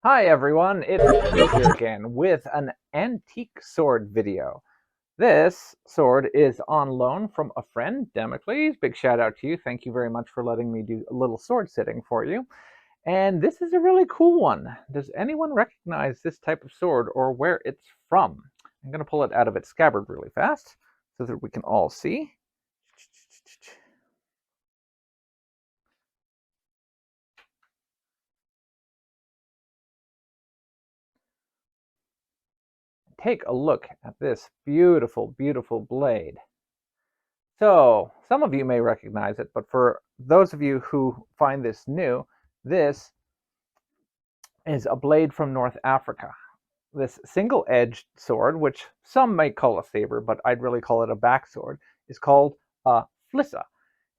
Hi everyone, it's Steve here again with an antique sword video. This sword is on loan from a friend, Damocles. Big shout out to you. Thank you very much for letting me do a little sword sitting for you. And this is a really cool one. Does anyone recognize this type of sword or where it's from? I'm going to pull it out of its scabbard really fast so that we can all see. Take a look at this beautiful, beautiful blade. So, some of you may recognize it, but for those of you who find this new, this is a blade from North Africa. This single-edged sword, which some might call a saber, but I'd really call it a backsword, is called a Flyssa.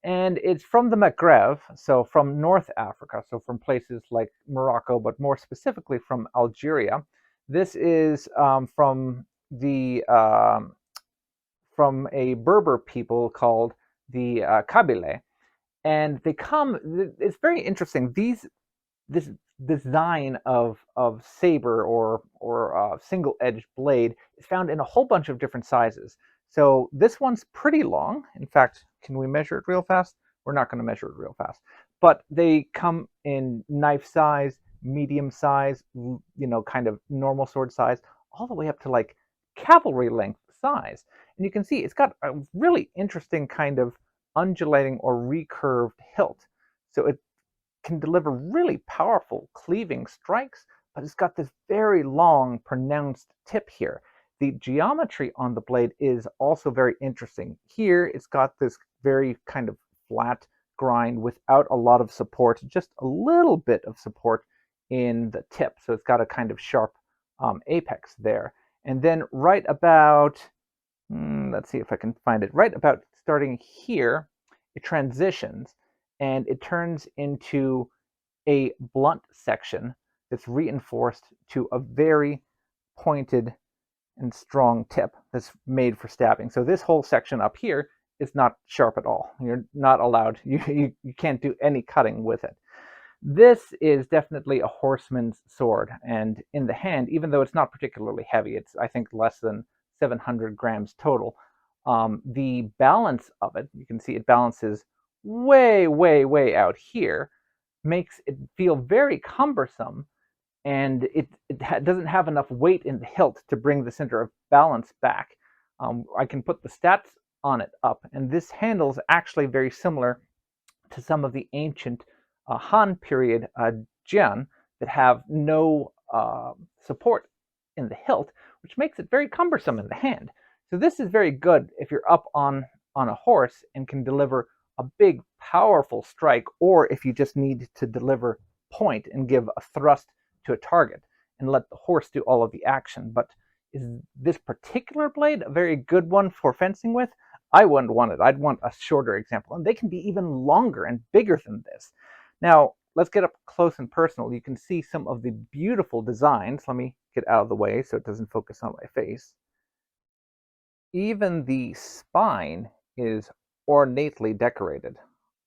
And it's from the Maghreb, so from North Africa, so from places like Morocco, but more specifically from Algeria. This is from a Berber people called the Kabyle, and they come. It's very interesting. This design of saber or single edged blade is found in a whole bunch of different sizes. So this one's pretty long. In fact, can we measure it real fast? We're not going to measure it real fast, but they come in knife size, medium size, kind of normal sword size, all the way up to like cavalry length size. And you can see it's got a really interesting kind of undulating or recurved hilt. So it can deliver really powerful cleaving strikes, but it's got this very long, pronounced tip here. The geometry on the blade is also very interesting. Here, it's got this very kind of flat grind without a lot of support, just a little bit of support in the tip. So it's got a kind of sharp apex there. And then right about, let's see if I can find it, right about starting here, it transitions and it turns into a blunt section that's reinforced to a very pointed and strong tip that's made for stabbing. So this whole section up here is not sharp at all. You're not allowed, you can't do any cutting with it. This is definitely a horseman's sword, and in the hand, even though it's not particularly heavy, it's I think less than 700 grams total. The balance of it, you can see it balances way, way, way out here, makes it feel very cumbersome, and it doesn't have enough weight in the hilt to bring the center of balance back. I can put the stats on it up, and this handle is actually very similar to some of the ancient Han period jian that have no support in the hilt, which makes it very cumbersome in the hand. So this is very good if you're up on a horse and can deliver a big, powerful strike, or if you just need to deliver point and give a thrust to a target and let the horse do all of the action. But is this particular blade a very good one for fencing with? I wouldn't want it. I'd want a shorter example. And they can be even longer and bigger than this. Now, let's get up close and personal. You can see some of the beautiful designs. Let me get out of the way so it doesn't focus on my face. Even the spine is ornately decorated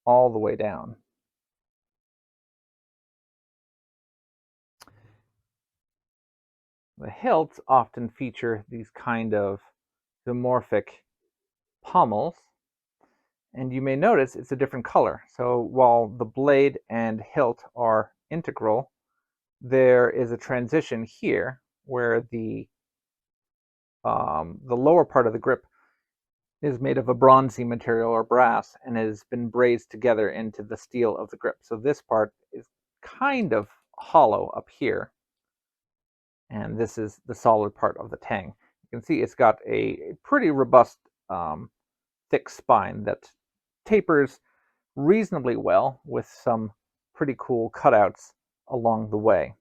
all the way down. The hilts often feature these kind of dimorphic pommels, and you may notice it's a different color. So while the blade and hilt are integral, there is a transition here where the lower part of the grip is made of a bronzy material or brass and has been brazed together into the steel of the grip. So this part is kind of hollow up here, and this is the solid part of the tang. You can see it's got a pretty robust, thick spine that tapers reasonably well with some pretty cool cutouts along the way.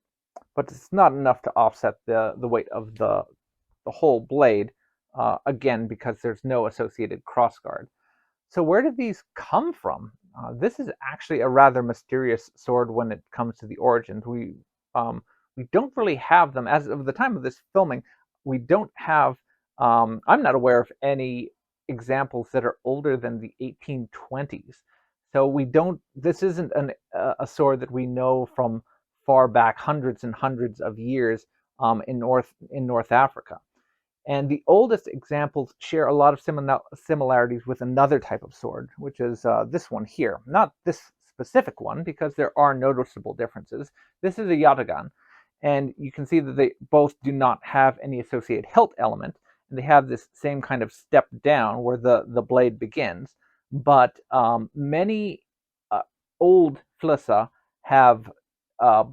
But it's not enough to offset the weight of the whole blade, again, because there's no associated crossguard. So where did these come from? This is actually a rather mysterious sword when it comes to the origins. We don't really have them as of the time of this filming. We don't have. I'm not aware of any examples that are older than the 1820s. So we don't. This isn't a sword that we know from far back, hundreds and hundreds of years, in North Africa. And the oldest examples share a lot of similarities with another type of sword, which is this one here. Not this specific one, because there are noticeable differences. This is a yataghan, and you can see that they both do not have any associated hilt element, and they have this same kind of step down where the blade begins. But many old Flyssa have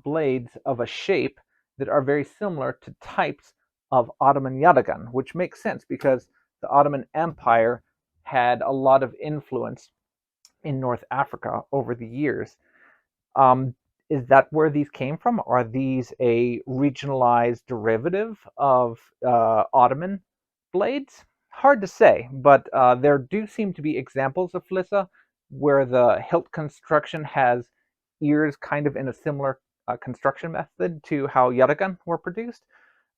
blades of a shape that are very similar to types of Ottoman yataghan, which makes sense because the Ottoman Empire had a lot of influence in North Africa over the years. Um, is that where these came from? Are these a regionalized derivative of Ottoman blades? Hard to say, but there do seem to be examples of Flyssa where the hilt construction has ears kind of in a similar construction method to how yataghan were produced.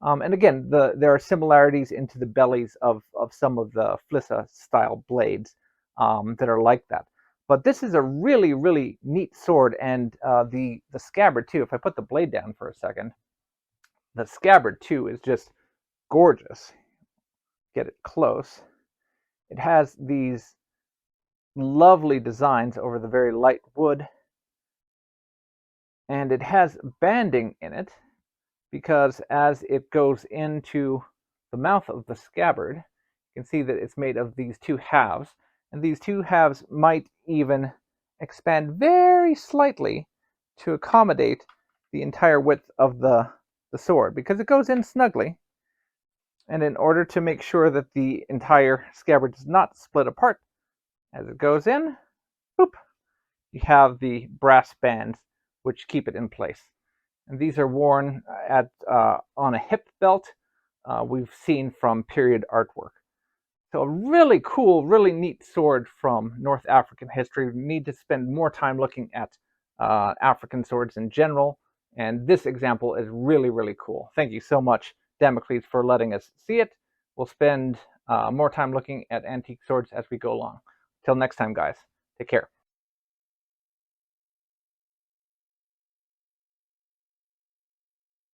And again, there are similarities into the bellies of some of the Flyssa style blades that are like that. But this is a really, really neat sword, and the scabbard too. If I put the blade down for a second, the scabbard too is just gorgeous. Get it close. It has these lovely designs over the very light wood, and it has banding in it because as it goes into the mouth of the scabbard, you can see that it's made of these two halves, and these two halves might even expand very slightly to accommodate the entire width of the sword, because it goes in snugly. And in order to make sure that the entire scabbard does not split apart as it goes in, boop, you have the brass bands which keep it in place. And these are worn on a hip belt we've seen from period artwork. So a really cool, really neat sword from North African history. We need to spend more time looking at African swords in general, and this example is really, really cool. Thank you so much, Damocles, for letting us see it. We'll spend more time looking at antique swords as we go along. Till next time, guys. Take care.